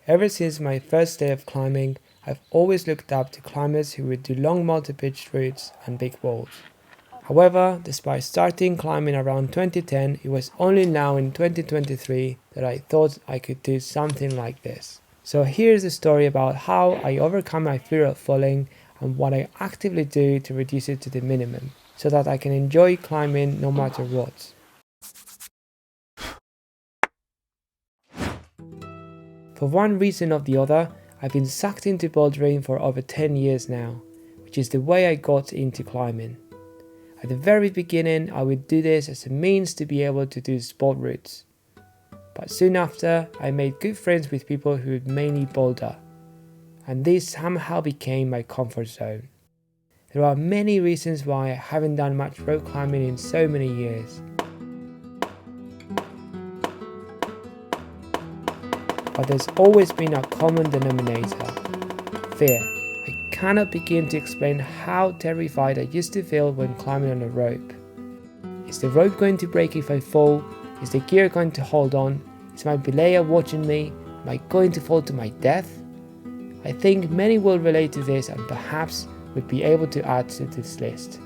Ever since my first day of climbing, I've always looked up to climbers who would do long multi-pitched routes and big walls. However, despite starting climbing around 2010, it was only now in 2023 that I thought I could do something like this. So here's a story about how I overcome my fear of falling and what I actively do to reduce it to the minimum, so that I can enjoy climbing no matter what. For one reason or the other, I've been sucked into bouldering for over 10 years now, which is the way I got into climbing. At the very beginning, I would do this as a means to be able to do sport routes. But soon after, I made good friends with people who would mainly boulder, and this somehow became my comfort zone. There are many reasons why I haven't done much rope climbing in so many years. But there's always been a common denominator: fear. I cannot begin to explain how terrified I used to feel when climbing on a rope. Is the rope going to break if I fall? Is the gear going to hold on? Is my belayer watching me? Am I going to fall to my death? I think many will relate to this and perhaps would be able to add to this list.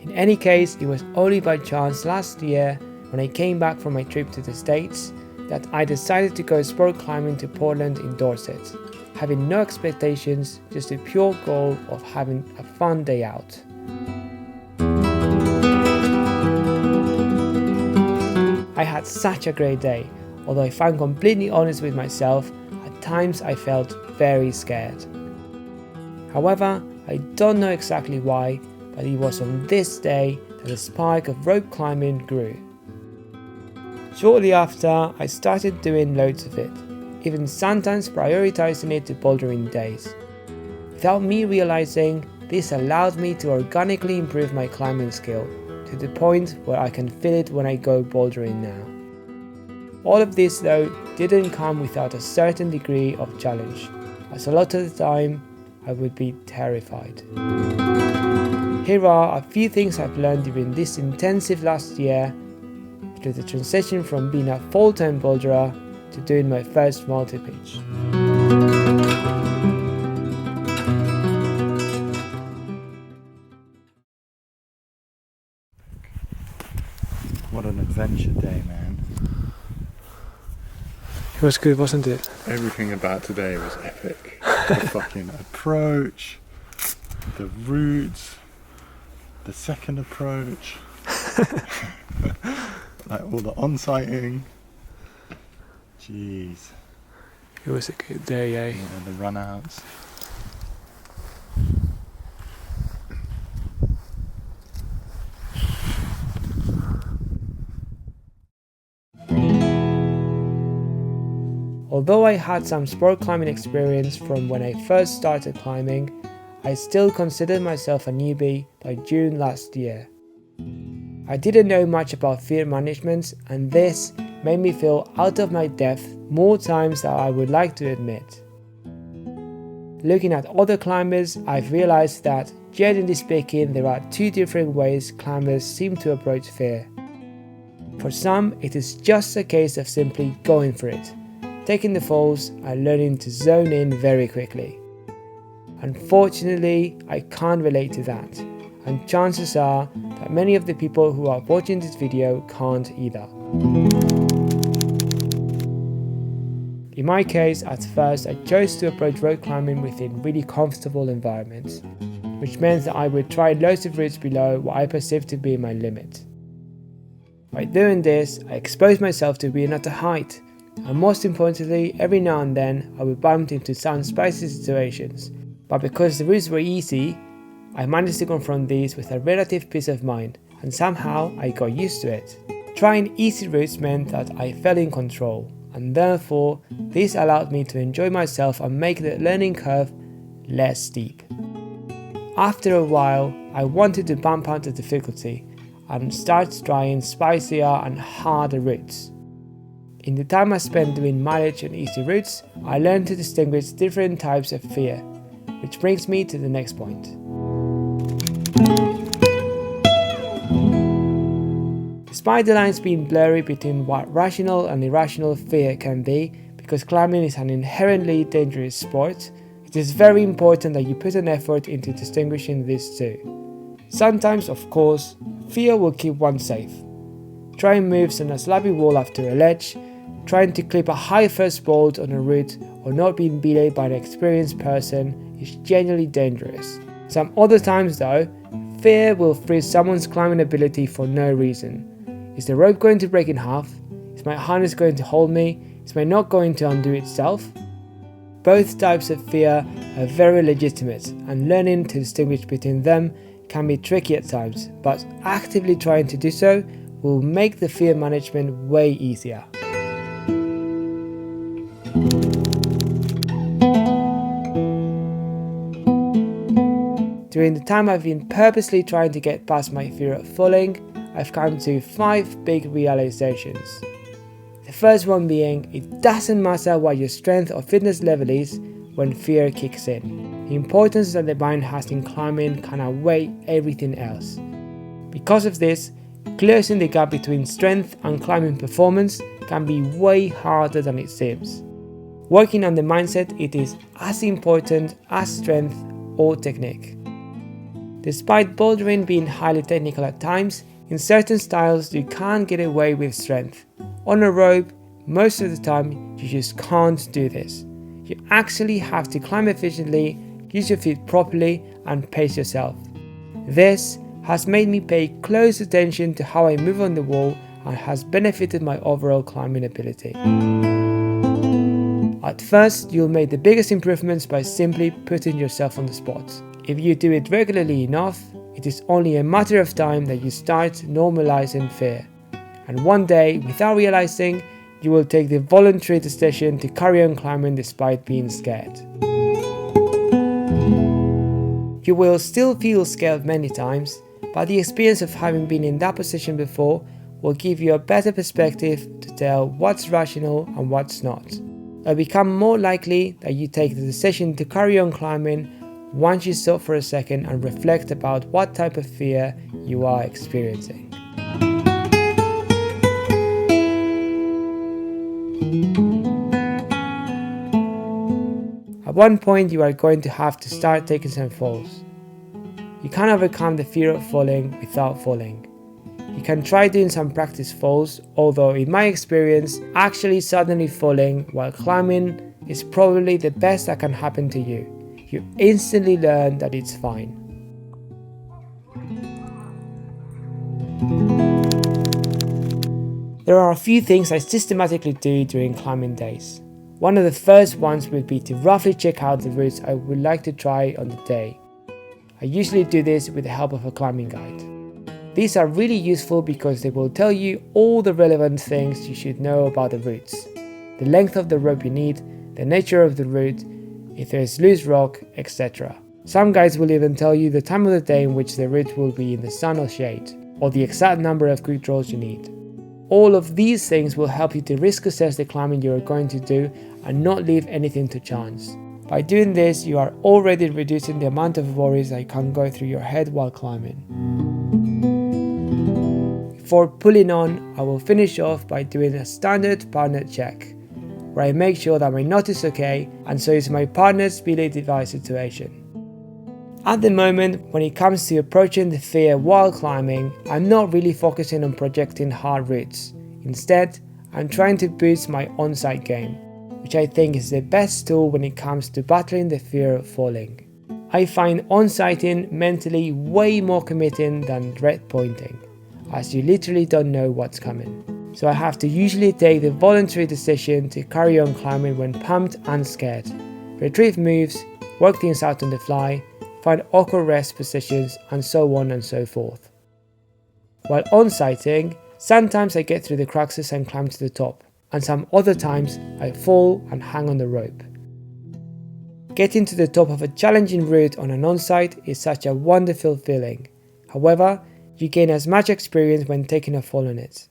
In any case, it was only by chance last year, when I came back from my trip to the States, that I decided to go sport climbing to Portland in Dorset, having no expectations, just a pure goal of having a fun day out. I had such a great day, although if I'm completely honest with myself, at times I felt very scared. However, I don't know exactly why, but it was on this day that the spark of rope climbing grew. Shortly after, I started doing loads of it, even sometimes prioritizing it to bouldering days. Without me realizing, this allowed me to organically improve my climbing skill, to the point where I can feel it when I go bouldering now. All of this though didn't come without a certain degree of challenge, as a lot of the time I would be terrified. Here are a few things I've learned during this intensive last year, through the transition from being a full-time boulderer to doing my first multi-pitch. What an adventure day, man. It was good, wasn't it? Everything about today was epic. The fucking approach, the routes, the second approach, like all the on-sighting. Jeez. It was a good day, eh? Yeah, the run-outs. Although I had some sport climbing experience from when I first started climbing, I still considered myself a newbie by June last year. I didn't know much about fear management, and this made me feel out of my depth more times than I would like to admit. Looking at other climbers, I've realized that, generally speaking, there are two different ways climbers seem to approach fear. For some, it is just a case of simply going for it, taking the falls and learning to zone in very quickly. Unfortunately, I can't relate to that, and chances are that many of the people who are watching this video can't either. In my case, at first I chose to approach rope climbing within really comfortable environments, which meant that I would try loads of routes below what I perceived to be my limit. By doing this, I exposed myself to being at a height, and most importantly, every now and then I would bump into some spicy situations, but because the routes were easy, I managed to confront these with a relative peace of mind, and somehow I got used to it. Trying easy routes meant that I felt in control, and therefore this allowed me to enjoy myself and make the learning curve less steep. After a while, I wanted to bump out the difficulty and start trying spicier and harder routes. In the time I spent doing mileage on easy routes, I learned to distinguish different types of fear, which brings me to the next point. Despite the lines being blurry between what rational and irrational fear can be, because climbing is an inherently dangerous sport, it is very important that you put an effort into distinguishing these two. Sometimes, of course, fear will keep one safe. Trying moves on a slabby wall after a ledge, trying to clip a high first bolt on a route, or not being belayed by an experienced person is genuinely dangerous. Some other times though, fear will freeze someone's climbing ability for no reason. Is the rope going to break in half? Is my harness going to hold me? Is my knot going to undo itself? Both types of fear are very legitimate, and learning to distinguish between them can be tricky at times, but actively trying to do so will make the fear management way easier. During the time I've been purposely trying to get past my fear of falling, I've come to 5 big realizations. The first one being, it doesn't matter what your strength or fitness level is when fear kicks in. The importance that the mind has in climbing can outweigh everything else. Because of this, closing the gap between strength and climbing performance can be way harder than it seems. Working on the mindset, it is as important as strength or technique. Despite bouldering being highly technical at times, in certain styles you can't get away with strength. On a rope, most of the time you just can't do this. You actually have to climb efficiently, use your feet properly and pace yourself. This has made me pay close attention to how I move on the wall and has benefited my overall climbing ability. At first, you'll make the biggest improvements by simply putting yourself on the spot. If you do it regularly enough, it is only a matter of time that you start normalizing fear. And one day, without realizing, you will take the voluntary decision to carry on climbing despite being scared. You will still feel scared many times, but the experience of having been in that position before will give you a better perspective to tell what's rational and what's not. It'll become more likely that you take the decision to carry on climbing once you stop for a second and reflect about what type of fear you are experiencing. At one point you are going to have to start taking some falls. You can't overcome the fear of falling without falling. You can try doing some practice falls, although in my experience, actually suddenly falling while climbing is probably the best that can happen to you. You instantly learn that it's fine. There are a few things I systematically do during climbing days. One of the first ones would be to roughly check out the routes I would like to try on the day. I usually do this with the help of a climbing guide. These are really useful because they will tell you all the relevant things you should know about the routes. The length of the rope you need, the nature of the route, if there is loose rock, etc. Some guides will even tell you the time of the day in which the route will be in the sun or shade, or the exact number of quick draws you need. All of these things will help you to risk assess the climbing you are going to do and not leave anything to chance. By doing this, you are already reducing the amount of worries that can go through your head while climbing. Before pulling on, I will finish off by doing a standard partner check, where I make sure that my knot is okay and so is my partner's belay device situation. At the moment, when it comes to approaching the fear while climbing, I'm not really focusing on projecting hard routes. Instead, I'm trying to boost my on-site game, which I think is the best tool when it comes to battling the fear of falling. I find on-sighting mentally way more committing than red pointing, as you literally don't know what's coming. So I have to usually take the voluntary decision to carry on climbing when pumped and scared, retrieve moves, work things out on the fly, find awkward rest positions, and so on and so forth. While on-sighting, sometimes I get through the cruxes and climb to the top, and some other times I fall and hang on the rope. Getting to the top of a challenging route on an on-site is such a wonderful feeling. However, you gain as much experience when taking a fall on it.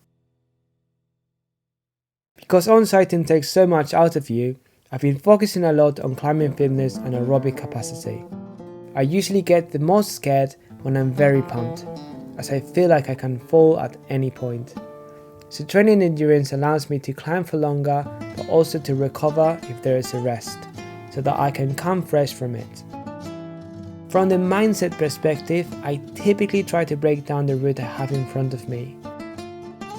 Because on-sighting takes so much out of you, I've been focusing a lot on climbing fitness and aerobic capacity. I usually get the most scared when I'm very pumped, as I feel like I can fall at any point. So training endurance allows me to climb for longer, but also to recover if there is a rest, so that I can come fresh from it. From the mindset perspective, I typically try to break down the route I have in front of me.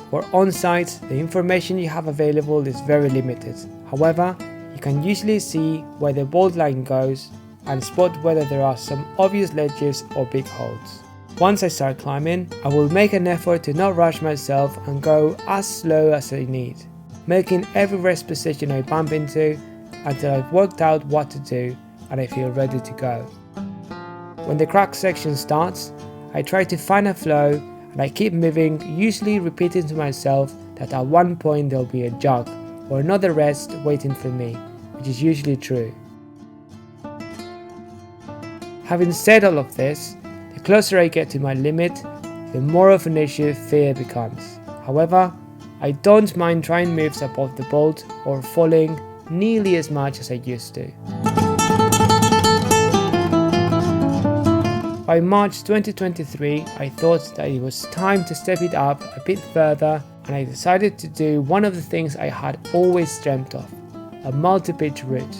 For on-site, the information you have available is very limited. However, you can usually see where the bolt line goes and spot whether there are some obvious ledges or big holes. Once I start climbing, I will make an effort to not rush myself and go as slow as I need, making every rest position I bump into until I've worked out what to do and I feel ready to go. When the crux section starts, I try to find a flow and I keep moving, usually repeating to myself that at one point there'll be a jog or another rest waiting for me, which is usually true. Having said all of this, the closer I get to my limit, the more of an issue fear becomes. However, I don't mind trying moves above the bolt or falling nearly as much as I used to. By March 2023, I thought that it was time to step it up a bit further, and I decided to do one of the things I had always dreamt of, a multi-pitch route.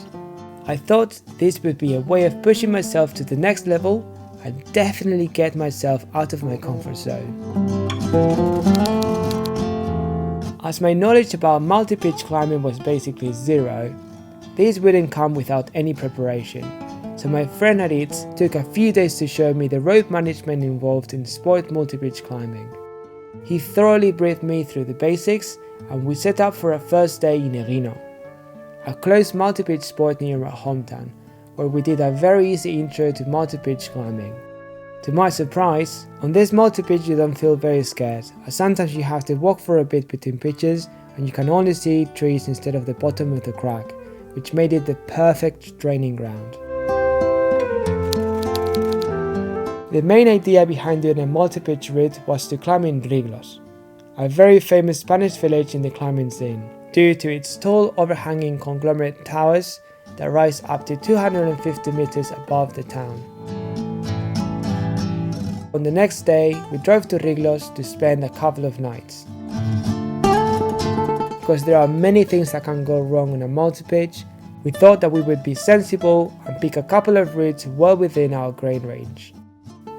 I thought this would be a way of pushing myself to the next level and definitely get myself out of my comfort zone. As my knowledge about multi-pitch climbing was basically zero, this wouldn't come without any preparation. So my friend Aritz took a few days to show me the rope management involved in sport multi-pitch climbing. He thoroughly briefed me through the basics and we set up for a first day in Erino, a close multi-pitch sport near our hometown, where we did a very easy intro to multi-pitch climbing. To my surprise, on this multi-pitch you don't feel very scared, as sometimes you have to walk for a bit between pitches and you can only see trees instead of the bottom of the crack, which made it the perfect training ground. The main idea behind doing a multi-pitch route was to climb in Riglos, a very famous Spanish village in the climbing scene, due to its tall overhanging conglomerate towers that rise up to 250 meters above the town. On the next day, we drove to Riglos to spend a couple of nights. Because there are many things that can go wrong on a multi-pitch, we thought that we would be sensible and pick a couple of routes well within our grade range.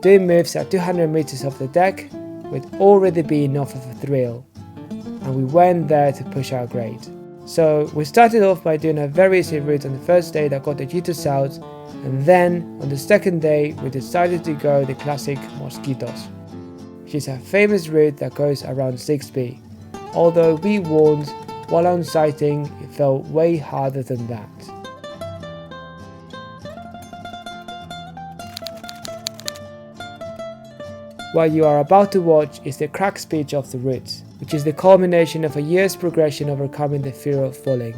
Doing moves at 200 meters off the deck would already be enough of a thrill, and we went there to push our grade. So we started off by doing a very easy route on the first day that got the jitters out, and then on the second day we decided to go the classic Mosquitos, which is a famous route that goes around 6B, although we warned while on sighting it felt way harder than that. What you are about to watch is the crux pitch of the route, which is the culmination of a year's progression overcoming the fear of falling,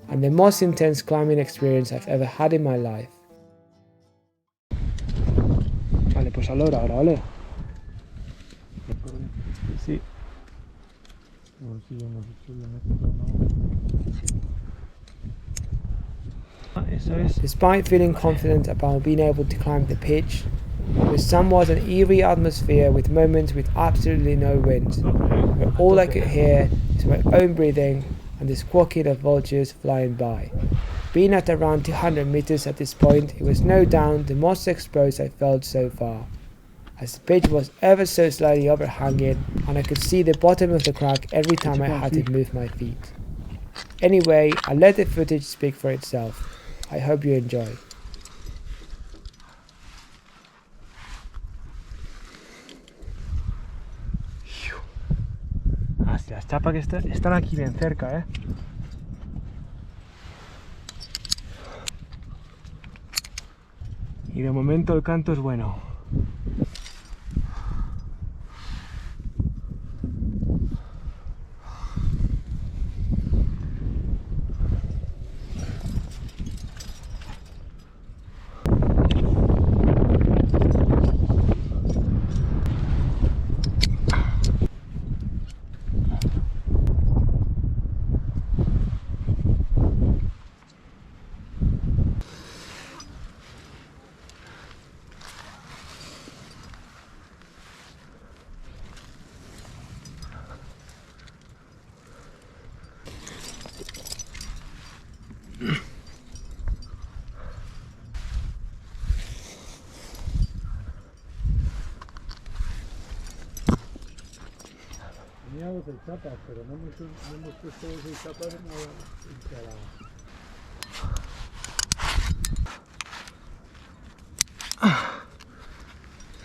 and the most intense climbing experience I've ever had in my life. Vale, pues hablo ahora, ¿vale? Sí. Despite feeling confident about being able to climb the pitch, it was somewhat an eerie atmosphere with moments with absolutely no wind, where all I could hear is my own breathing and the squawking of vultures flying by. Being at around 200 meters at this point, it was no doubt the most exposed I felt so far, as the pitch was ever so slightly overhanging and I could see the bottom of the crack every time I had to move my feet. Anyway, I'll let the footage speak for itself. I hope you enjoy. Las chapas que están aquí bien cerca, Y de momento el canto es bueno. Teníamos el chapas, pero no hemos puesto ese chapas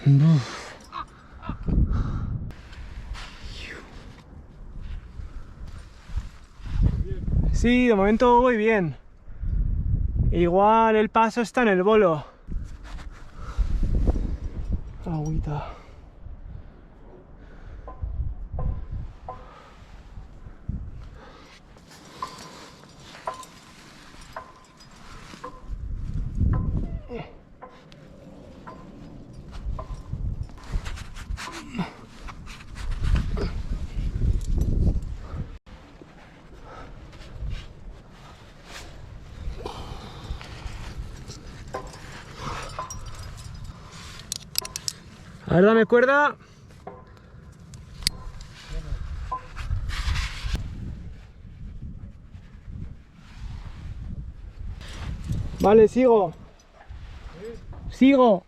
en la... Sí, de momento voy bien. Igual el paso está en el bolo. Agüita. A ver, dame cuerda. Vale, sigo. Sigo.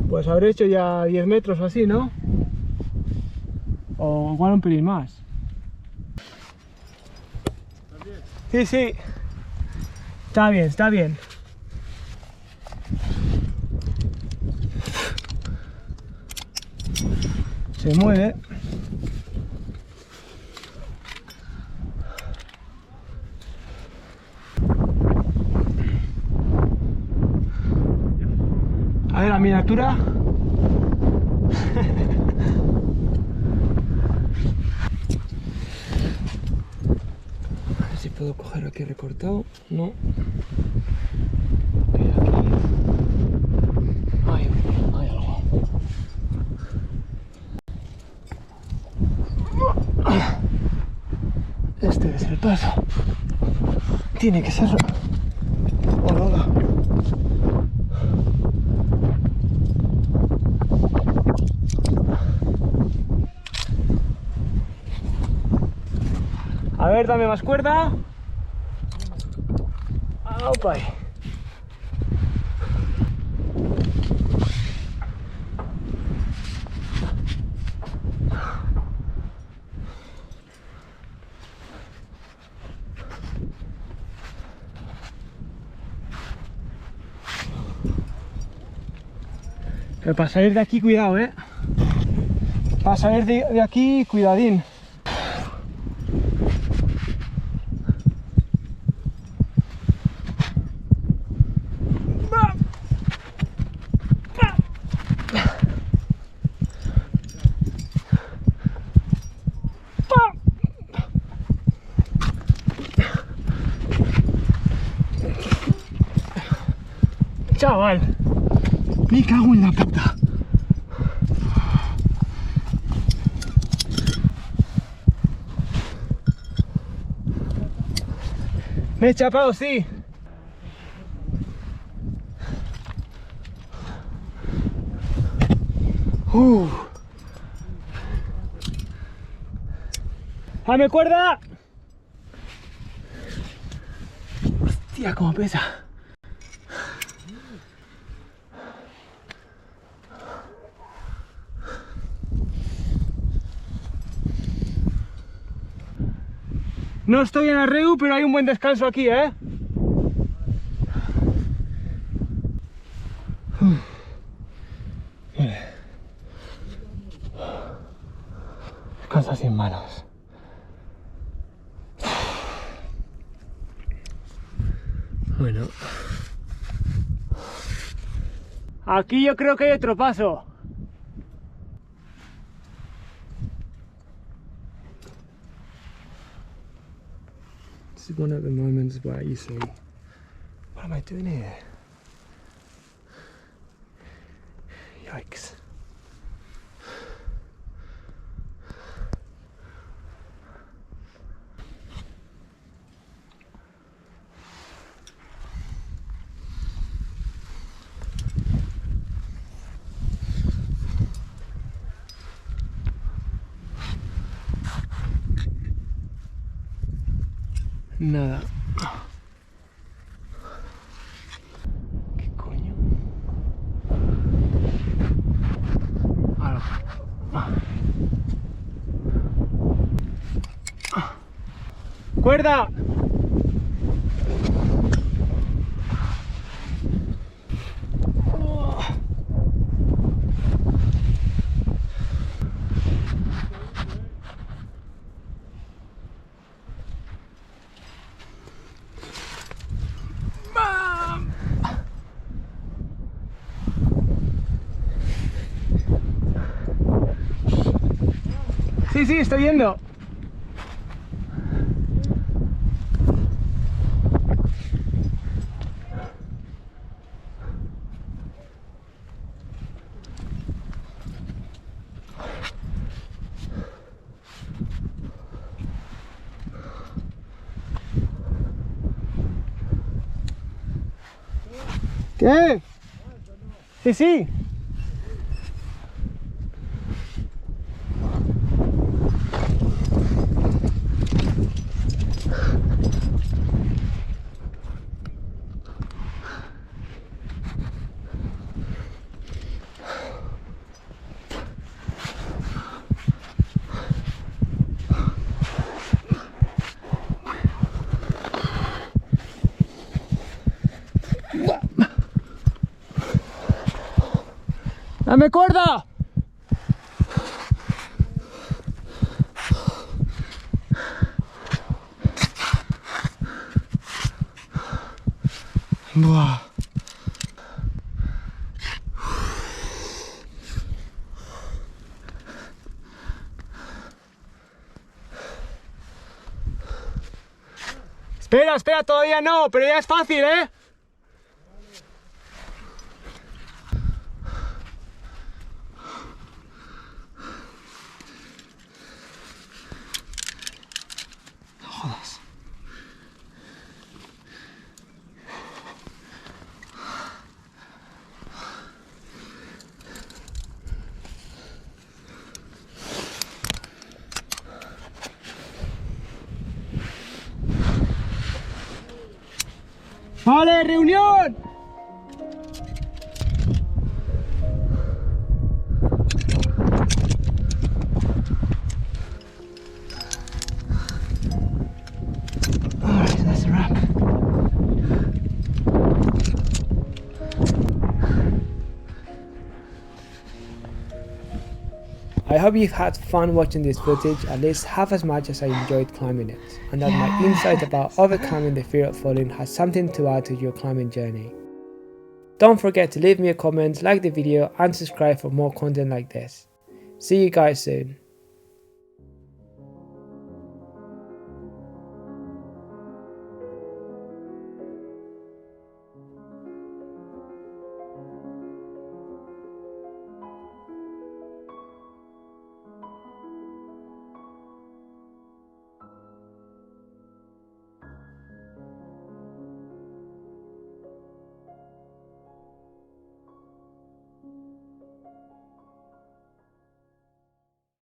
Pues habré hecho ya 10 metros o así, ¿no? O igual un pelín más. Sí, sí. Está bien, está bien. Se mueve. A ver la miniatura. A ver si puedo coger aquí recortado. No. Ok, aquí. Hay algo. Este es el paso. Tiene que ser. Hola, hola. A ver, dame más cuerda. Opa. Pero para salir de aquí, cuidado, Para salir de aquí, cuidadín. Chaval, me cago en la puta. Me he chapado, sí. ¡Dame cuerda! Hostia, cómo pesa. No estoy en la REU, pero hay un buen descanso aquí, Vale. Descansa sin manos. Bueno. Aquí yo creo que hay otro paso. This is one of the moments where you say, what am I doing here? Yikes. Nada. ¿Qué coño? Ahora. ¡Cuerda! Sí, sí, estoy viendo. ¿Qué? Sí, sí. ¡Dame cuerda! Buah. Espera, espera, todavía no, pero ya es fácil, ¿eh? No jodas. ¡Vale, reunión! Alright, that's a wrap. I hope you've had fun watching this footage at least half as much as I enjoyed climbing it, and that my insight about overcoming the fear of falling has something to add to your climbing journey. Don't forget to leave me a comment, like the video and subscribe for more content like this. See you guys soon.